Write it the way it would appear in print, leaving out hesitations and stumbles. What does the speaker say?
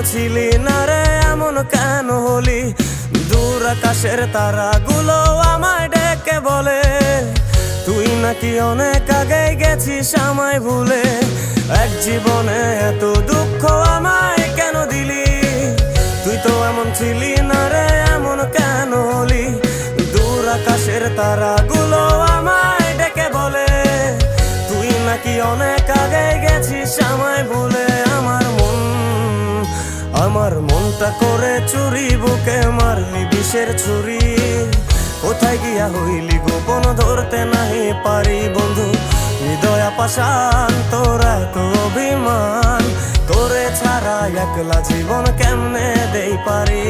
ছিলি না রে, এমন কেন হলি? দূর আকাশের তারাগুলো আমায় ডেকে বলে তুই নাকি অনেক আগে গেছিস আমায় ভুলে। এক জীবনে এত দুঃখ আমায় কেন দিলি? তুই তো এমন ছিলি না রে, এমন কেন হলি? দূর আকাশের তারাগুলো আমায় ডেকে বলে তুই নাকি অনেক আগে গেছিস আমায় ভুলে। আমার মনটা করে চুরি, বুকে মারলি বিষের ছুরি। কোথায় গিয়া হইলি গোপন, ধরতে নাহি পারি বন্ধু। হৃদয় পাষাণ তোর এত অভিমান, তোরে ছাড়া একলা জীবন কেমনে দেই পারি?